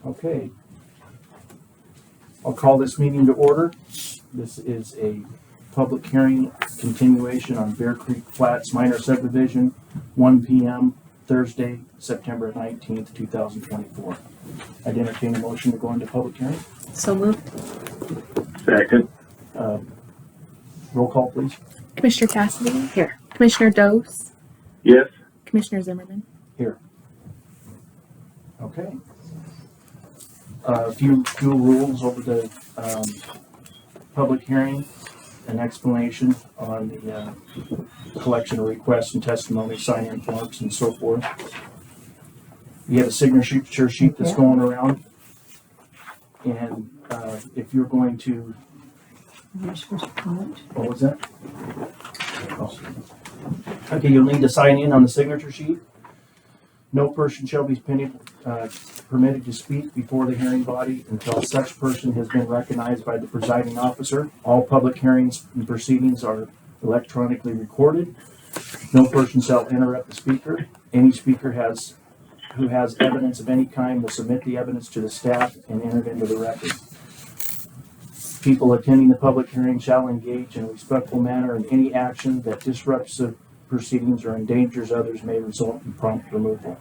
Okay. I'll call this meeting to order. This is a public hearing continuation on Bear Creek Flats minor subdivision, 1 p.m. Thursday, September 19th, 2024. I'd entertain a motion to go into public hearing. So moved. Second. Roll call, please. Commissioner Cassidy? Here. Commissioner Dose? Yes. Commissioner Zimmerman? Here. Okay. A few rules over the public hearing, an explanation on the collection of requests and testimony, sign-in forms, and so forth. You have a signature sheet that's going around, and if you're going to, what was that? Oh. Okay, you'll need to sign in on the signature sheet. No person shall be permitted to speak before the hearing body until such person has been recognized by the presiding officer. All public hearings and proceedings are electronically recorded. No person shall interrupt the speaker. Any speaker who has evidence of any kind will submit the evidence to the staff and enter it into the record. People attending the public hearing shall engage in a respectful manner in any action that disrupts the proceedings or endangers others may result in prompt removal.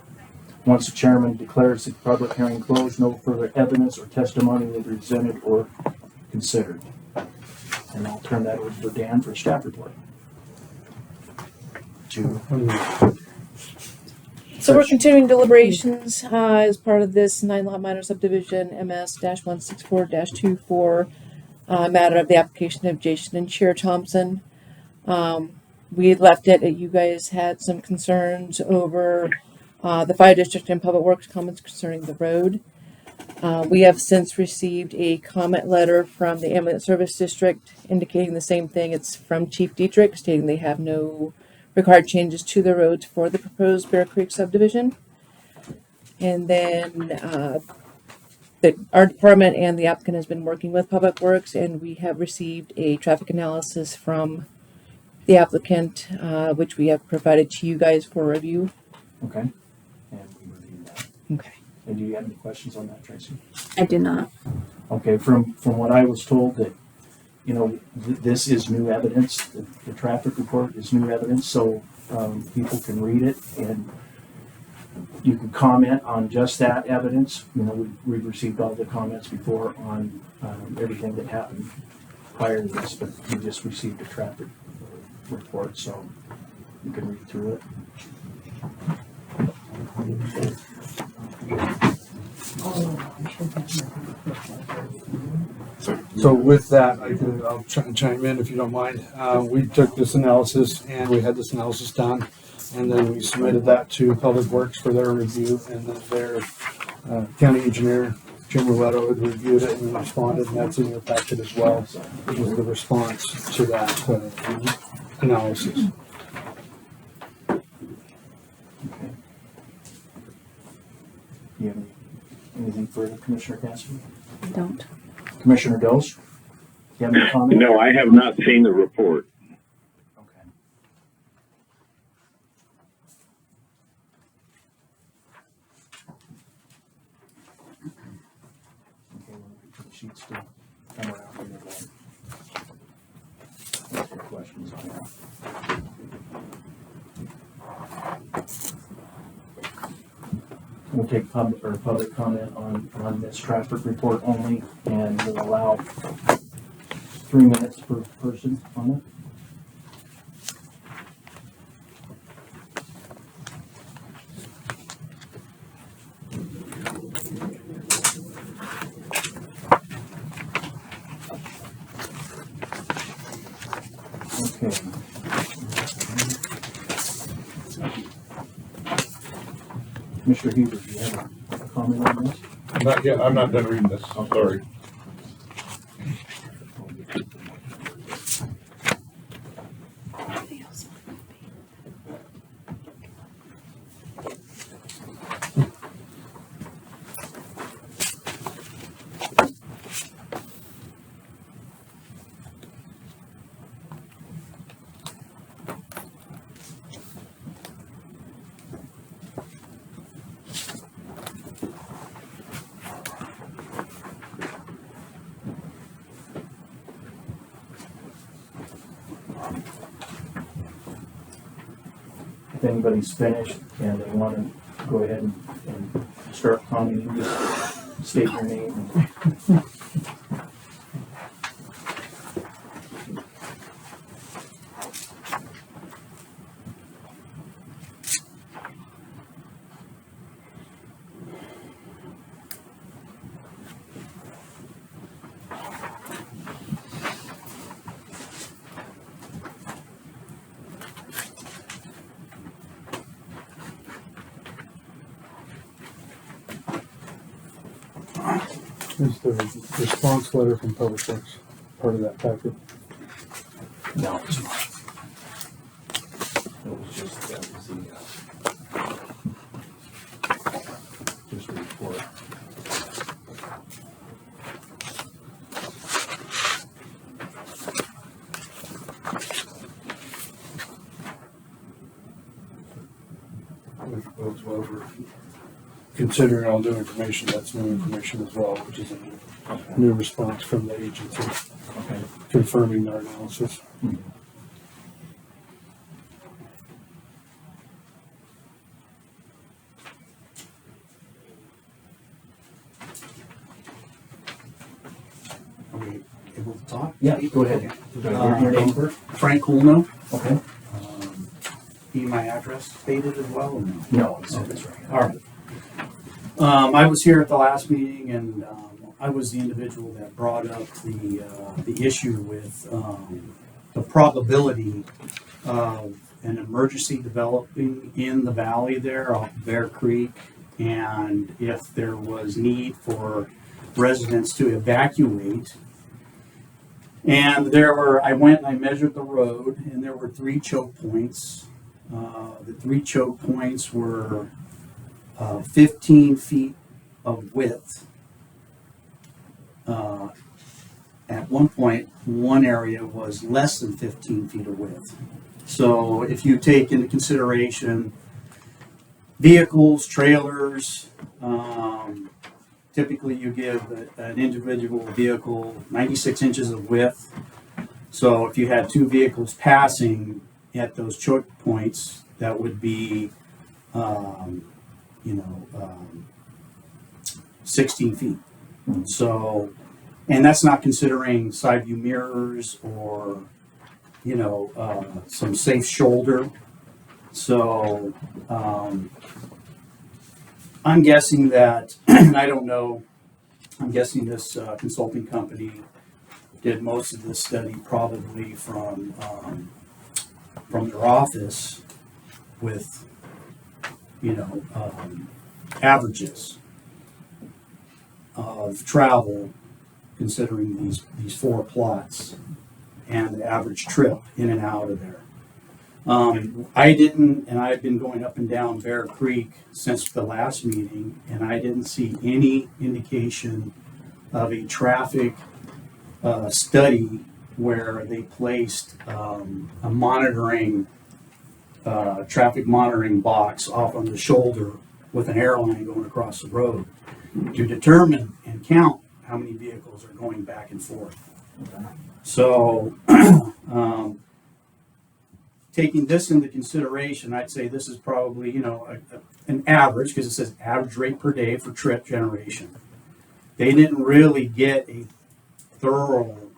Once the chairman declares the public hearing closed, no further evidence or testimony will be presented or considered. And I'll turn that over to Dan for a staff report. So we're continuing deliberations as part of this 9-lot minor subdivision MS-164-24 matter of the application of Jason and Sheer Thompson. We had left it that you guys had some concerns over the fire district and public works comments concerning the road. We have since received a comment letter from the ambulance service district indicating the same thing. It's from Chief Dietrich stating they have no required changes to the roads for the proposed Bear Creek subdivision. And then our department and the applicant has been working with Public Works, and we have received a traffic analysis from the applicant, which we have provided to you guys for review. Okay. And we reviewed that. Okay. And do you have any questions on that, Tracy? I do not. Okay, from what I was told that, this is new evidence. The traffic report is new evidence, so people can read it and you can comment on just that evidence. We've received all the comments before on everything that happened prior to this, but we just received a traffic report, so you can read through it. So with that, I'll chime in if you don't mind. We took this analysis and we had this analysis done, and then we submitted that to Public Works for their review, and then their county engineer, Jim Ruletto, had reviewed it and responded, and that's in your packet as well. It was the response to that analysis. Okay. Do you have anything further, Commissioner Cassidy? I don't. Commissioner Dose? Do you have any comment? No, I have not seen the report. Okay. Okay, well, the sheets still come around here. Answer questions on that. We'll take public comment on this traffic report only, and we'll allow 3 minutes per person on it. Okay. Mr. Huber, do you have a comment on this? Not yet. I'm not done reading this. I'm sorry. anybody's finished and they want to go ahead and start commenting, just state your name. Is the response letter from Public Works part of that packet? No, it's not. It was just, just a report. Which bodes well for considering all new information, that's new information as well, which is a new response from the agency Okay. confirming our analysis. Are we able to talk? Yeah, go ahead. Your name first? Frank Hulno. Okay. Need my address stated as well or no? No, that's right. All right. I was here at the last meeting and I was the individual that brought up the issue with the probability of an emergency developing in the valley there off Bear Creek, and if there was need for residents to evacuate. And I went and I measured the road, and there were 3 choke points. The 3 choke points were 15 feet of width. At one point, one area was less than 15 feet of width. So if you take into consideration vehicles, trailers, typically you give an individual vehicle 96 inches of width. So if you had 2 vehicles passing at those choke points, that would be, 16 feet. So, and that's not considering side view mirrors or, some safe shoulder. So, I'm guessing that, and I don't know, I'm guessing this consulting company did most of this study probably from their office with, averages of travel, considering these 4 plots and the average trip in and out of there. I didn't, and I've been going up and down Bear Creek since the last meeting, and I didn't see any indication of a traffic study where they placed a traffic monitoring box off on the shoulder with an arrow line going across the road to determine and count how many vehicles are going back and forth. So, taking this into consideration, I'd say this is probably, an average, because it says average rate per day for trip generation. They didn't really get a thorough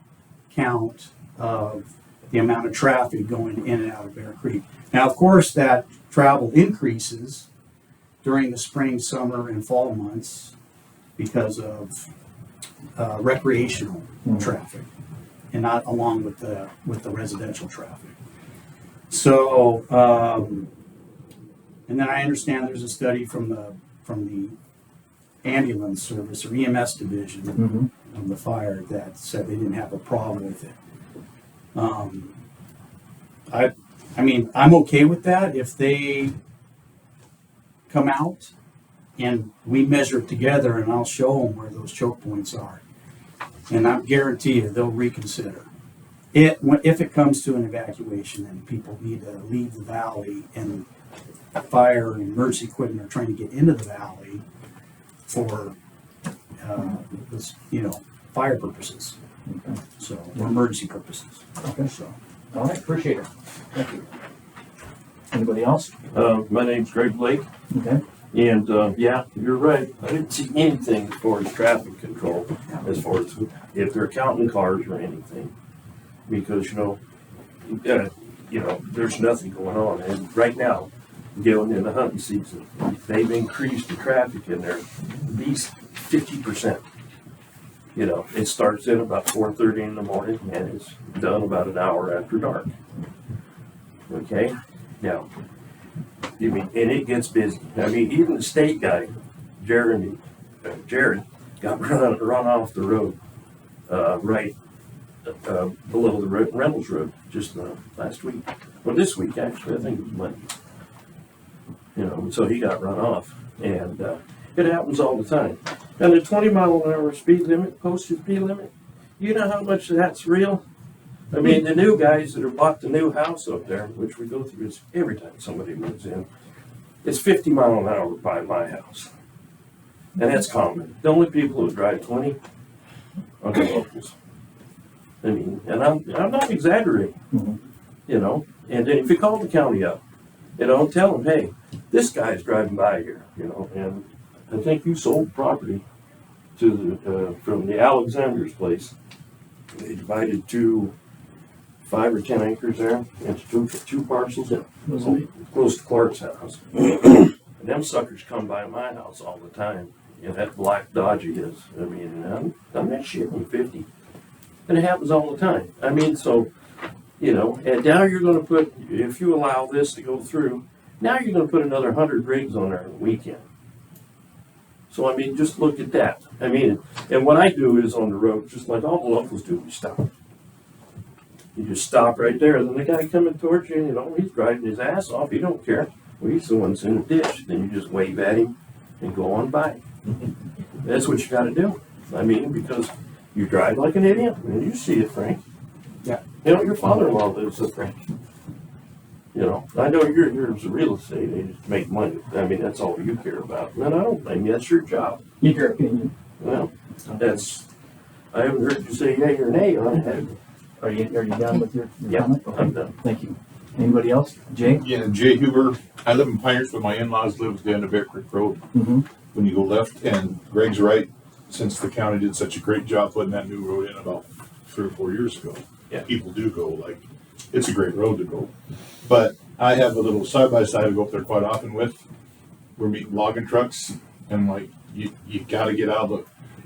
count of the amount of traffic going in and out of Bear Creek. Now, of course, that travel increases during the spring, summer, and fall months because of recreational traffic, and not along with the residential traffic. So, and then I understand there's a study from the ambulance service or EMS division of the fire that said they didn't have a problem with it. I mean, I'm okay with that if they come out and we measure it together, and I'll show them where those choke points are. And I guarantee you they'll reconsider. If it comes to an evacuation and people need to leave the valley and fire and emergency equipment are trying to get into the valley for, fire purposes. Okay. So, or emergency purposes. Okay. So, All right, appreciate it. Thank you. Anybody else? My name's Greg Blake, Okay. and yeah, you're right. I didn't see anything as far as traffic control, as far as if they're counting cars or anything, because there's nothing going on. And right now, going in the hunting season, they've increased the traffic in there at least 50%. It starts at about 4:30 in the morning and it's done about an hour after dark. Okay, now. And it gets busy. I mean, even the state guy, Jared, got run off the road, right below the Reynolds Road just last week. Well, this week actually, I think it was Monday. So he got run off, and it happens all the time. And the 20-mile-an-hour speed limit, posted speed limit, you know how much that's real? I mean, the new guys that have bought the new house up there, which we go through this every time somebody moves in, it's 50 mile an hour by my house. And that's common. The only people who drive 20 are the locals. I mean, and I'm not exaggerating, And then if you call the county up, tell them, hey, this guy's driving by here, and I think you sold property to from the Alexander's place. They divided 5 or 10 acres there into two parcels close to Clark's house. And them suckers come by my house all the time. That black Dodge is. I mean, I'm not shitting 50. And it happens all the time. I mean, so, and now you're going to put, if you allow this to go through, now you're going to put another 100 rigs on there on the weekend. So, I mean, just look at that. I mean, and what I do is on the road, just like all the locals do, we stop. You just stop right there. Then the guy coming towards you, he's driving his ass off. You don't care. Well, he's the one that's in the ditch. Then you just wave at him and go on by. That's what you got to do. I mean, because you drive like an idiot. And you see it, Frank. Yeah. Your father-in-law lives with Frank. I know you're a real estate agent to make money. I mean, that's all you care about. And I don't blame you. That's your job. Your opinion. Well, I haven't heard you say yay or nay on it. Are you done with your Yeah, comment? Okay. I'm done. Thank you. Anybody else? Jay? Yeah, Jay Huber. I live in Pinehurst, but my in-laws live at the end of Bear Creek Road. Mm-hmm. When you go left, and Greg's right, since the county did such a great job putting that new road in about 3 or 4 years ago, Yeah. People do go, it's a great road to go. But I have a little side-by-side I go up there quite often with. We're meeting logging trucks, and you got to get out of the,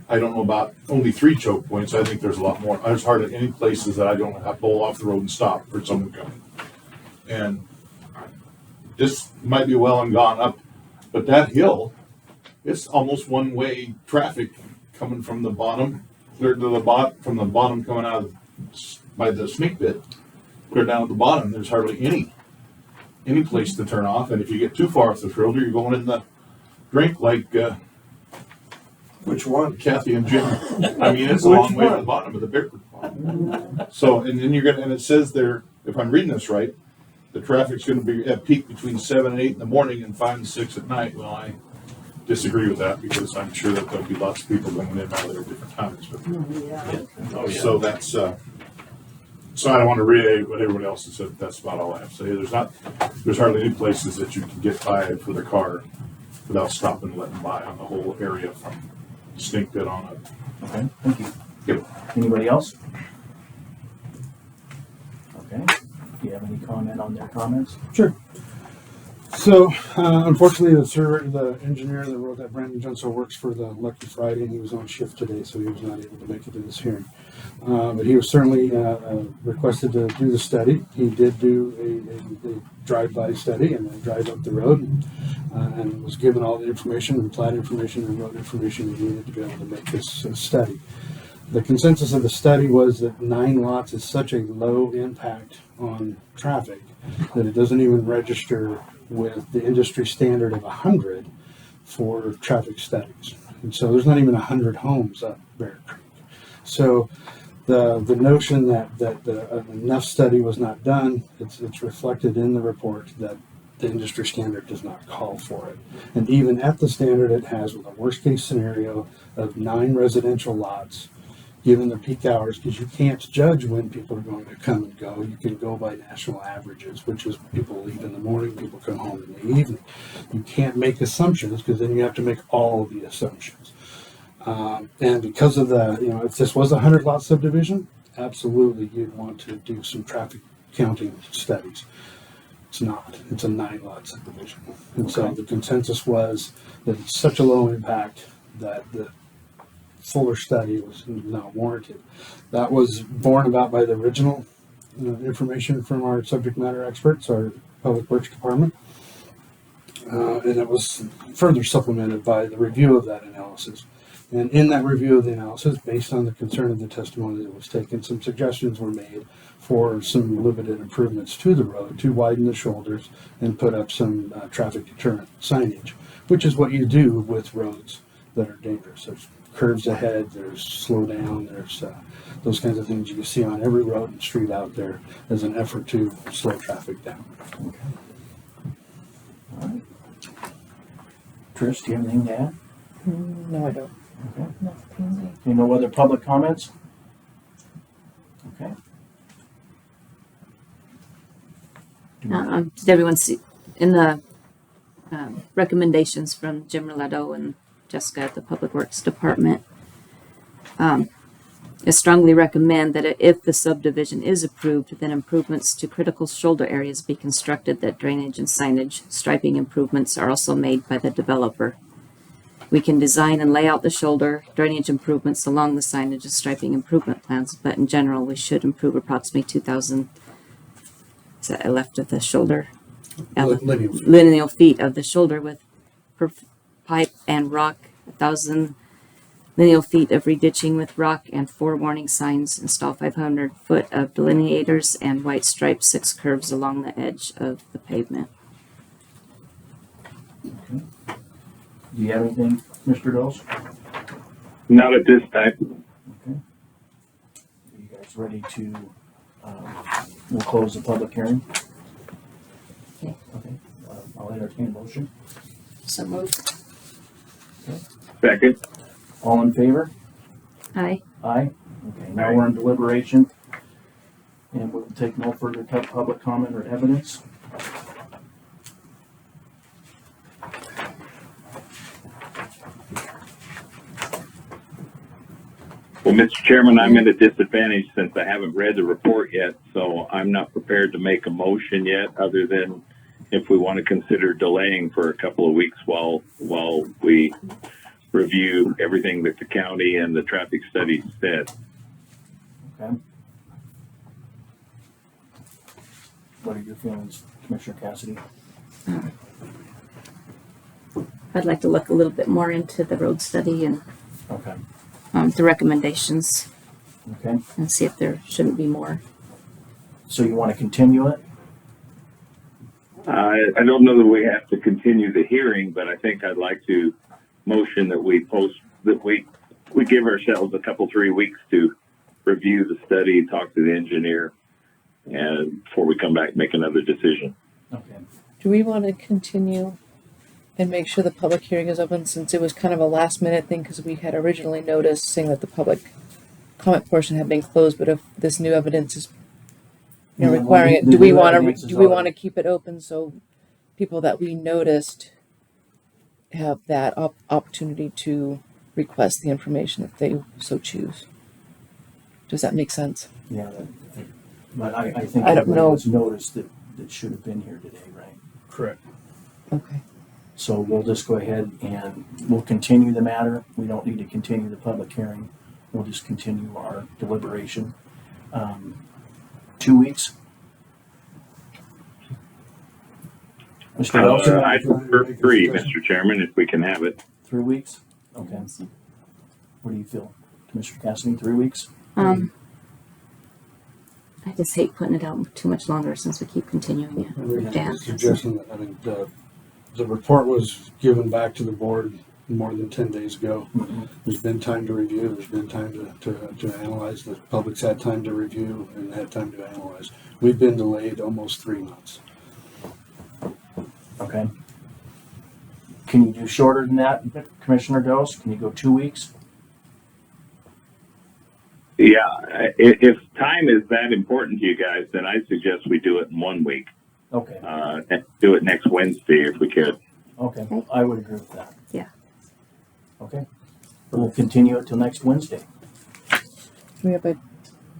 I don't know about only 3 choke points. I think there's a lot more. There's hardly any places that I don't have to pull off the road and stop for someone coming. And this might be well and gone up, but that hill, it's almost one-way traffic coming from the bottom, clear to the bottom, from the bottom coming out of by the snake pit, clear down at the bottom. There's hardly any place to turn off. And if you get too far off the shoulder, you're going in the drink which one? Kathy and Jim. I mean, it's a long way to the bottom of the Bear Creek Pond. So, and then and it says there, if I'm reading this right, the traffic's going to be at peak between 7 and 8 in the morning and 5 and 6 at night. Well, I disagree with that because I'm sure that there'll be lots of people going in and out there at different times. But, So that's, so I don't want to reiterate what everyone else has said. That's about all I have to say. There's hardly any places that you can get by for the car without stopping and letting by on the whole area from Snake Pit on up. Okay, thank you. Yep. Anybody else? Okay. Do you have any comment on their comments? Sure. So, unfortunately, the engineer that wrote that, Brandon Johnson, works for the Lucky Friday, and he was on shift today, so he was not able to make it to this hearing. But he was certainly requested to do the study. He did do a drive-by study and a drive up the road, and was given all the information, plat information, and road information he needed to be able to make this study. The consensus of the study was that 9 lots is such a low impact on traffic that it doesn't even register with the industry standard of 100 for traffic studies. And so there's not even 100 homes up Bear Creek. So the notion that enough study was not done, it's reflected in the report that the industry standard does not call for it. And even at the standard it has, with a worst case scenario of 9 residential lots, given the peak hours, because you can't judge when people are going to come and go. You can go by national averages, which is people leave in the morning, people come home in the evening. You can't make assumptions because then you have to make all the assumptions. And because of the, if this was a 100-lot subdivision, absolutely you'd want to do some traffic counting studies. It's not. It's a 9-lot subdivision. And so the consensus was that it's such a low impact that the fuller study was not warranted. That was borne about by the original information from our subject matter experts, our Public Works Department. And it was further supplemented by the review of that analysis. And in that review of the analysis, based on the concern of the testimony that was taken, some suggestions were made for some limited improvements to the road to widen the shoulders and put up some traffic deterrent signage, which is what you do with roads that are dangerous. There's curves ahead, there's slow down, there's those kinds of things you can see on every road and street out there as an effort to slow traffic down. Okay. All right. Trish, do you have anything to add? No, I don't. Okay. Nothing. Okay, no other public comments? Okay. Did everyone see in the recommendations from Jim Roletto and Jessica at the Public Works Department? I strongly recommend that if the subdivision is approved, then improvements to critical shoulder areas be constructed, that drainage and signage striping improvements are also made by the developer. We can design and lay out the shoulder drainage improvements along the signage and striping improvement plans, but in general, we should improve approximately 2,000 left of the shoulder, lineal feet of the shoulder with pipe and rock, 1,000 lineal feet of reditching with rock and 4 warning signs, install 500 foot of delineators and white stripes 6 curves along the edge of the pavement. Okay. Do you have anything, Mr. Dose? Not at this time. Okay. Are you guys ready to, we'll close the public hearing? Okay. Okay. I'll entertain a motion. So moved. Second. All in favor? Aye. Aye. Okay, now we're in deliberation. And we'll take no further public comment or evidence. Well, Mr. Chairman, I'm at a disadvantage since I haven't read the report yet, so I'm not prepared to make a motion yet, other than if we want to consider delaying for a couple of weeks while we review everything that the county and the traffic study said. Okay. What are your feelings, Commissioner Cassidy? I'd like to look a little bit more into the road study and Okay. the recommendations Okay. and see if there shouldn't be more. So you want to continue it? I don't know that we have to continue the hearing, but I think I'd like to motion that we give ourselves a couple, 3 weeks to review the study, talk to the engineer, and before we come back and make another decision. Okay. Do we want to continue and make sure the public hearing is open, since it was kind of a last minute thing, because we had originally noticed saying that the public comment portion had been closed, but if this new evidence is requiring it, do we want to keep it open so people that we noticed have that opportunity to request the information if they so choose? Does that make sense? Yeah, but I think I don't everybody know. was noticed that should have been here today, right? Correct. Okay. So we'll just go ahead and we'll continue the matter. We don't need to continue the public hearing. We'll just continue our deliberation. 2 weeks. Mr. Nelson, I prefer 3, Mr. Chairman, if we can have it. 3 weeks? Okay. What do you feel, Commissioner Cassidy? 3 weeks? I just hate putting it out too much longer since we keep continuing it. with Dan. Suggestion that, the report was given back to the board more than 10 days ago. There's been time to review, there's been time to analyze, the public's had time to review and had time to analyze. We've been delayed almost 3 months. Okay. Can you do shorter than that, Commissioner Dose? Can you go 2 weeks? Yeah, if time is that important to you guys, then I suggest we do it in 1 week. Okay, And do it next Wednesday if we could. okay, Okay. I would agree with that. Yeah. Okay, we'll continue it till next Wednesday. Do we have a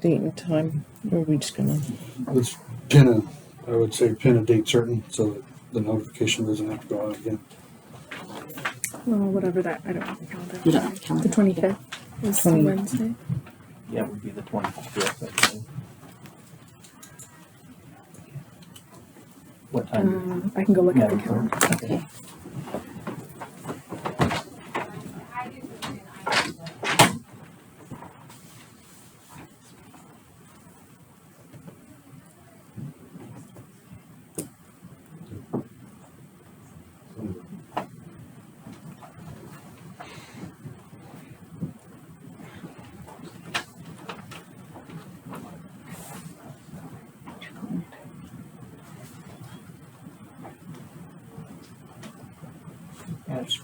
date and time? Or are we just gonna? Let's pin I would say pin a date certain so that the notification doesn't have to go out again. Well, whatever that, I don't have the calendar. You don't have a calendar. The 25th is 20. Wednesday. Yeah, it would be the 25th, I think. What time? I can go look at the Yeah, calendar. okay. Yes.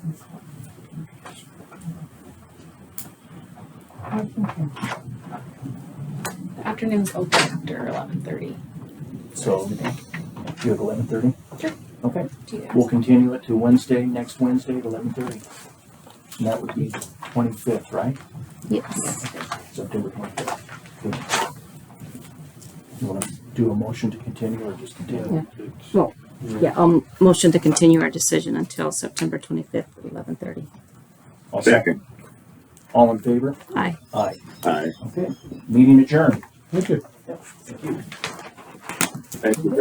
The afternoon's open after 11:30. So, you have 11:30? Sure. Okay, Do you guys? we'll continue it to Wednesday, next Wednesday at 11:30. And that would be 25th, right? Yes. September 25th. Good. You want to do a motion to continue or just continue? Well, yeah, motion to continue our decision until September 25th at 11:30. I'll Second. All in favor? Aye. Aye. Aye. Okay, meeting adjourned. Thank you. Thank you. Thank you.